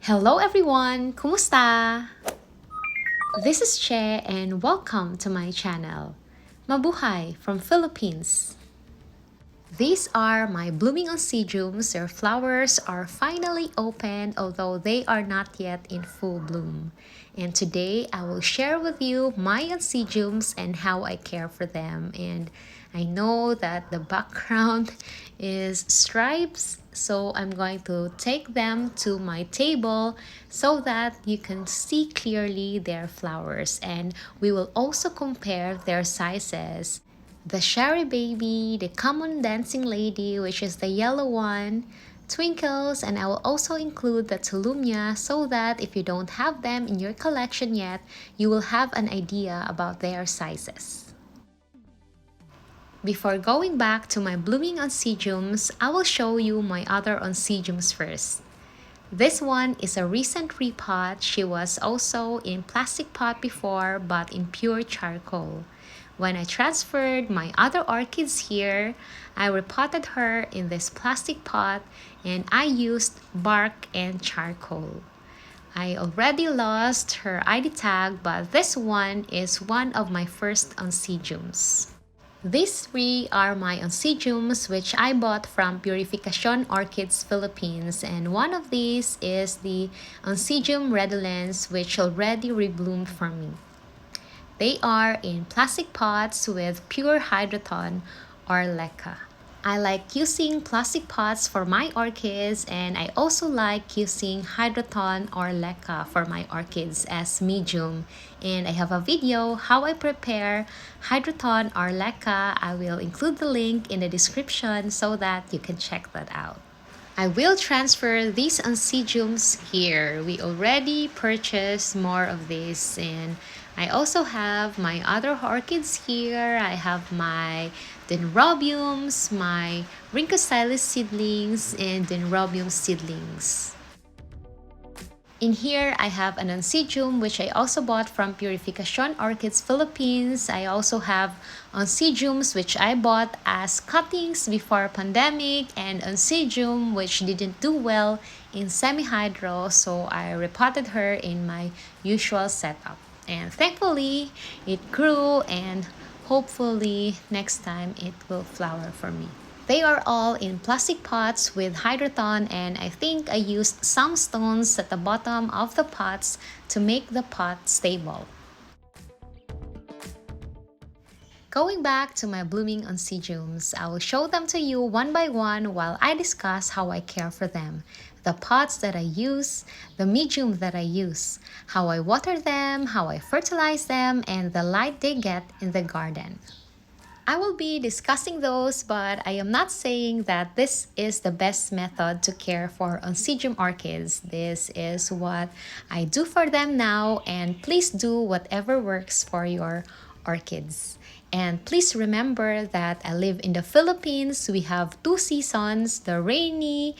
Hello everyone! Kumusta? This is Che and welcome to my channel. Mabuhay from Philippines. These are my blooming oncidiums. Their flowers are finally open, although they are not yet in full bloom. And today I will share with you my oncidiums and how I care for them. And I know that the background is stripes, so I'm going to take them to my table so that you can see clearly their flowers, and we will also compare their sizes. The Sharry baby, the common dancing lady, which is the yellow one, Twinkles, and I will also include the Tolumnia so that if you don't have them in your collection yet, you will have an idea about their sizes. Before going back to my blooming oncidiums, I will show you my other oncidiums first. This one is a recent repot. She was also in plastic pot before, but in pure charcoal. When I transferred my other orchids here, I repotted her in this plastic pot and I used bark and charcoal. I already lost her ID tag, but this one is one of my first oncidiums. These three are my oncidiums which I bought from Purification Orchids Philippines, and one of these is the Oncidium redolens which already rebloomed for me. They are in plastic pots with pure hydroton or leca. I like using plastic pots for my orchids, and I also like using hydroton or leca for my orchids as medium. And I have a video how I prepare hydroton or leca. I will include the link in the description so that you can check that out. I will transfer these oncidiums here. We already purchased more of this, and I also have my other orchids here. I have my dendrobiums, my rhynchostylis seedlings, and dendrobium seedlings. In here, I have an oncidium which I also bought from Purification Orchids Philippines. I also have oncidiums which I bought as cuttings before pandemic, and oncidium which didn't do well in semi-hydro, so I repotted her in my usual setup. And thankfully, it grew, and hopefully next time it will flower for me. They are all in plastic pots with hydroton, and I think I used some stones at the bottom of the pots to make the pot stable. Going back to my blooming oncidiums, I will show them to you one by one while I discuss how I care for them, the pots that I use, the medium that I use, how I water them, how I fertilize them, and the light they get in the garden. I will be discussing those, but I am not saying that this is the best method to care for oncidium orchids. This is what I do for them now, and please do whatever works for your orchids. And please remember that I live in the Philippines. We have two seasons, the rainy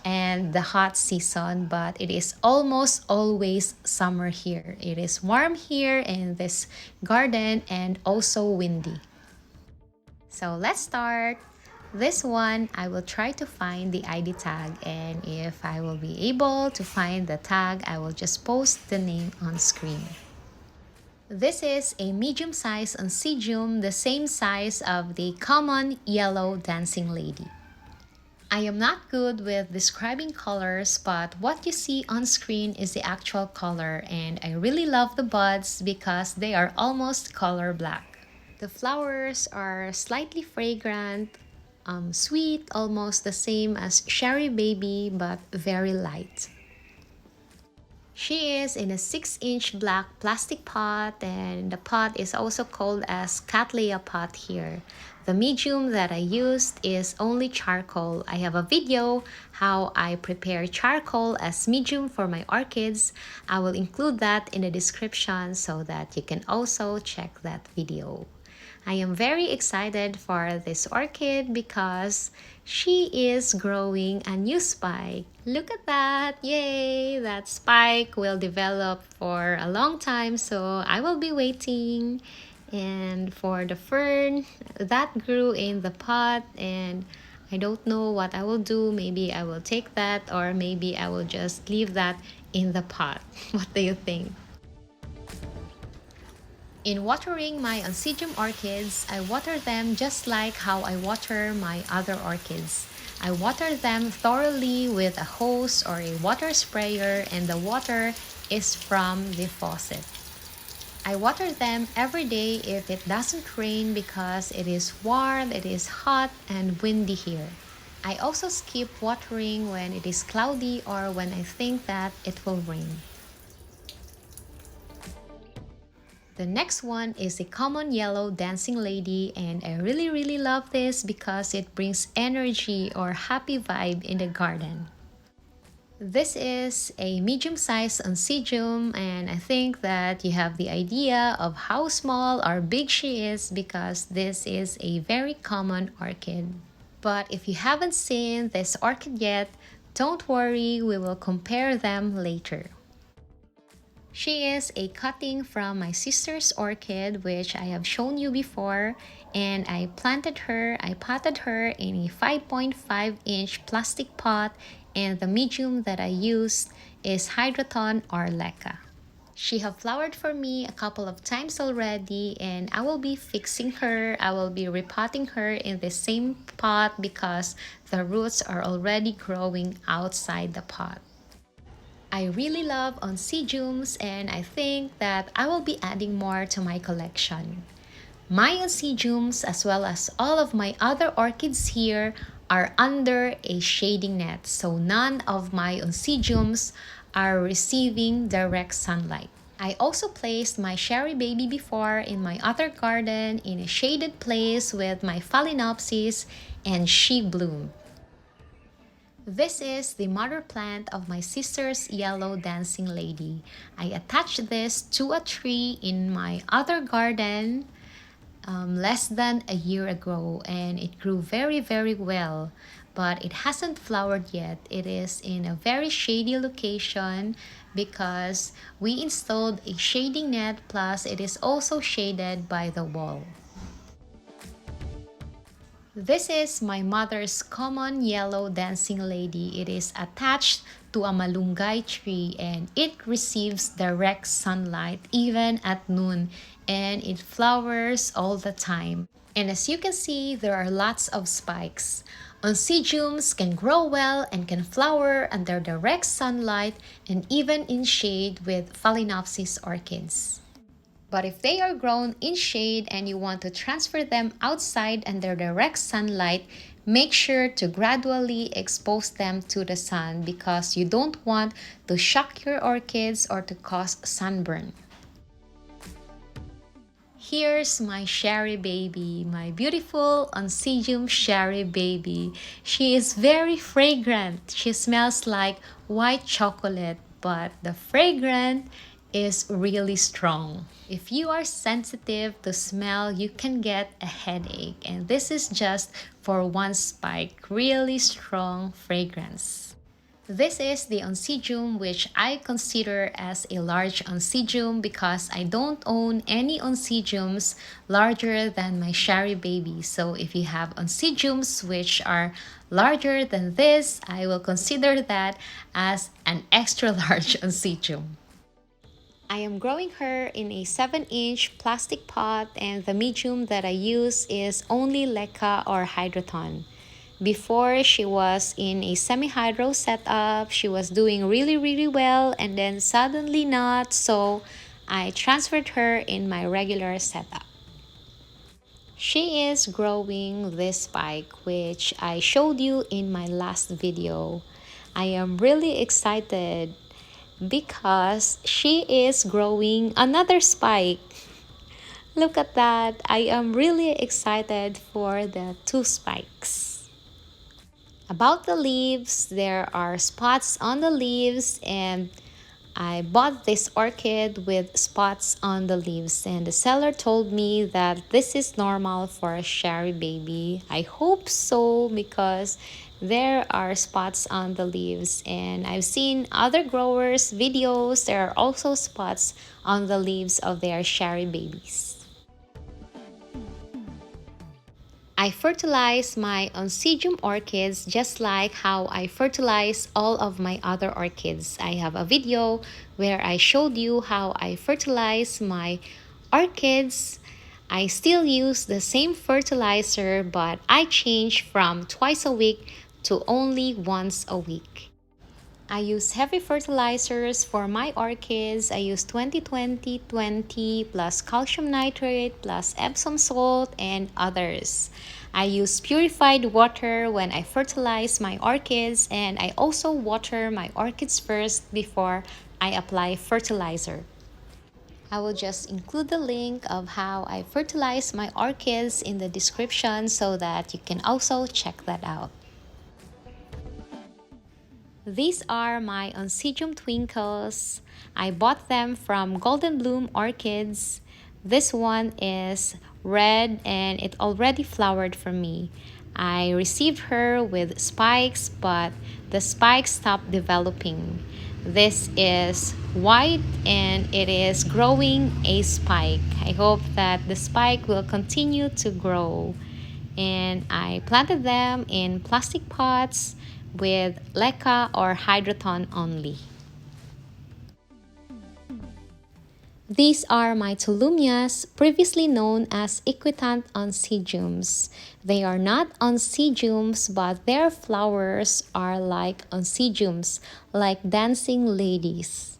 and the hot season, but it is almost always summer here. It is warm here in this garden and also windy. So let's start. This one, I will try to find the ID tag, and if I will be able to find the tag, I will just post the name on screen. This is a medium-sized oncidium, the same size of the common yellow dancing lady. I am not good with describing colors, but what you see on screen is the actual color, and I really love the buds because they are almost color black. The flowers are slightly fragrant, sweet, almost the same as Sharry baby, but very light. She is in a 6-inch black plastic pot, and the pot is also called as Cattleya pot here. The medium that I used is only charcoal. I have a video how I prepare charcoal as medium for my orchids. I will include that in the description so that you can also check that video. I am very excited for this orchid because she is growing a new spike. Look at that! Yay! That spike will develop for a long time, so I will be waiting. And for the fern, that grew in the pot, and I don't know what I will do. Maybe I will take that, or maybe I will just leave that in the pot. What do you think? In watering my Oncidium orchids, I water them just like how I water my other orchids. I water them thoroughly with a hose or a water sprayer, and the water is from the faucet. I water them every day if it doesn't rain because it is warm, it is hot, and windy here. I also skip watering when it is cloudy or when I think that it will rain. The next one is a common yellow dancing lady, and I really love this because it brings energy or happy vibe in the garden. This is a medium-sized Oncidium, and I think that you have the idea of how small or big she is because this is a very common orchid. But if you haven't seen this orchid yet, don't worry, we will compare them later. She is a cutting from my sister's orchid, which I have shown you before, and I potted her in a 5.5-inch plastic pot, and the medium that I used is Hydroton or Leca. She have flowered for me a couple of times already, and I will be fixing her. I will be repotting her in the same pot because the roots are already growing outside the pot. I really love Oncidiums, and I think that I will be adding more to my collection. My Oncidiums, as well as all of my other orchids here, are under a shading net, so none of my Oncidiums are receiving direct sunlight. I also placed my Sharry baby before in my other garden in a shaded place with my Phalaenopsis, and she bloomed. This is the mother plant of my sister's yellow dancing lady. I attached this to a tree in my other garden less than a year ago, and it grew very well, but it hasn't flowered yet. It is in a very shady location because we installed a shading net, plus it is also shaded by the wall. This is my mother's common yellow dancing lady. It is attached to a malunggay tree, and it receives direct sunlight even at noon, and it flowers all the time. And as you can see, there are lots of spikes. Oncidiums can grow well and can flower under direct sunlight and even in shade with Phalaenopsis orchids. But if they are grown in shade and you want to transfer them outside under direct sunlight, make sure to gradually expose them to the sun because you don't want to shock your orchids or to cause sunburn. Here's my Sharry baby, my beautiful Oncidium Sharry baby. She is very fragrant. She smells like white chocolate, but the fragrant is really strong. If you are sensitive to smell, you can get a headache, and this is just for one spike, really strong fragrance. This is the Oncidium, which I consider as a large Oncidium because I don't own any Oncidiums larger than my Sharry baby. So if you have Oncidiums which are larger than this, I will consider that as an extra large Oncidium. I am growing her in a 7-inch plastic pot, and the medium that I use is only Leca or Hydroton. Before, she was in a semi-hydro setup. She was doing really well, and then suddenly not, so I transferred her in my regular setup. She is growing this spike, which I showed you in my last video. I am really excited because she is growing another spike. Look at that. I am really excited for the 2 spikes. About the leaves, there are spots on the leaves, and I bought this orchid with spots on the leaves, and the seller told me that this is normal for a Sharry baby. I hope so because there are spots on the leaves, and I've seen other growers' videos. There are also spots on the leaves of their Sharry babies. I fertilize my Oncidium orchids just like how I fertilize all of my other orchids. I have a video where I showed you how I fertilize my orchids. I still use the same fertilizer, but I change from twice a week to only once a week. I use heavy fertilizers for my orchids. I use 20-20-20 plus calcium nitrate plus Epsom salt and others. I use purified water when I fertilize my orchids, and I also water my orchids first before I apply fertilizer. I will just include the link of how I fertilize my orchids in the description so that you can also check that out. These are my Oncidium Twinkles. I bought them from Golden Bloom Orchids. This one is red and it already flowered for me. I received her with spikes, but the spikes stopped developing. This is white and it is growing a spike. I hope that the spike will continue to grow. And I planted them in plastic pots with leca or hydroton only. These are my Tolumnias, previously known as equitant Oncidiums. They are not Oncidiums, but their flowers are like Oncidiums, like dancing ladies.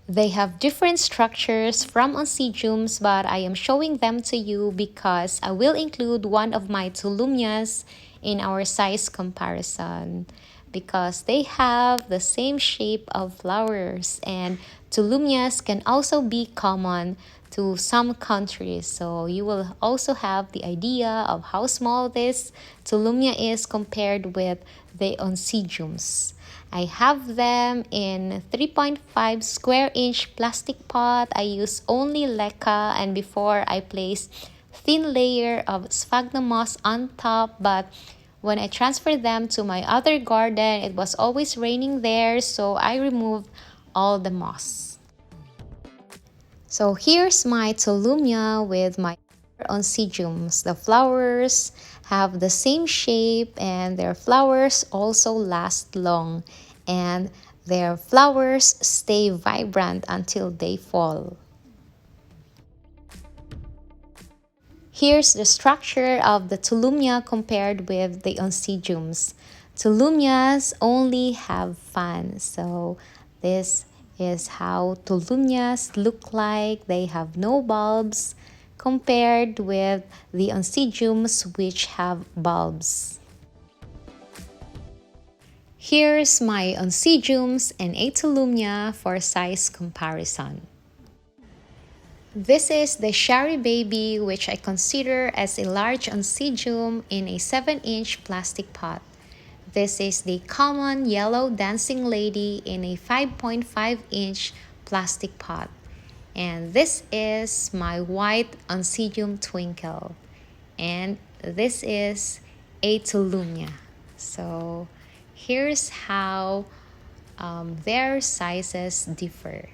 They have different structures from Oncidiums, but I am showing them to you because I will include one of my Tolumnias in our size comparison because they have the same shape of flowers, and Tolumnias can also be common to some countries, so you will also have the idea of how small this Tolumnia is compared with the Oncidiums. I have them in 3.5 square inch plastic pot. I use only leca, and before I place thin layer of sphagnum moss on top, but when I transferred them to my other garden, it was always raining there, so I removed all the moss. So here's my Tolumnia with my Oncidiums. The flowers have the same shape and their flowers also last long, and their flowers stay vibrant until they fall. Here's the structure of the Tolumnia compared with the Oncidiums. Tolumnias only have fans, so this is how Tolumnias look like. They have no bulbs compared with the Oncidiums, which have bulbs. Here's my Oncidiums and a Tolumnia for size comparison. This is the Sharry baby, which I consider as a large Oncidium in a 7-inch plastic pot. This is the common yellow dancing lady in a 5.5-inch plastic pot. And this is my white Oncidium Twinkle. And this is a Tolumnia. So here's how their sizes differ.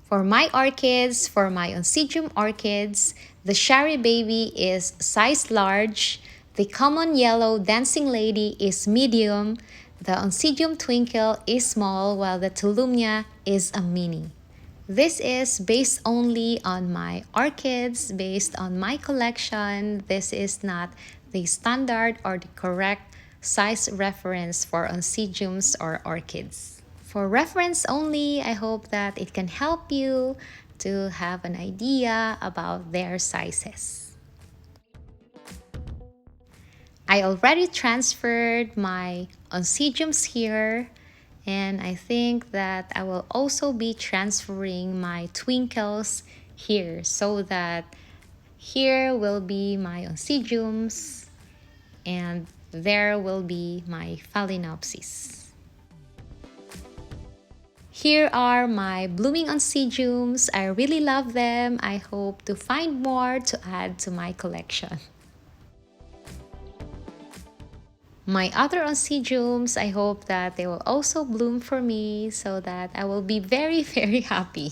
For my orchids, for my Oncidium orchids, the Sharry baby is size large, the common yellow dancing lady is medium, the Oncidium Twinkle is small, while the Tolumnia is a mini. This is based only on my orchids, based on my collection. This is not the standard or the correct size reference for Oncidiums or orchids. For reference only, I hope that it can help you to have an idea about their sizes. I already transferred my Oncidiums here, and I think that I will also be transferring my Twinkles here so that here will be my Oncidiums and there will be my Phalaenopsis. Here are my blooming Oncidiums. I really love them. I hope to find more to add to my collection. My other Oncidiums, I hope that they will also bloom for me so that I will be very, very happy.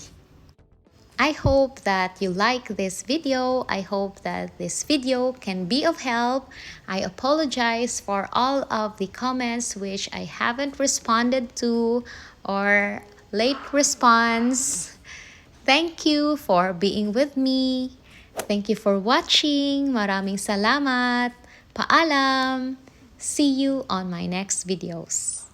I hope that you like this video. I hope that this video can be of help. I apologize for all of the comments which I haven't responded to or late response. Thank you for being with me. Thank you for watching. Maraming salamat. Paalam. See you on my next videos.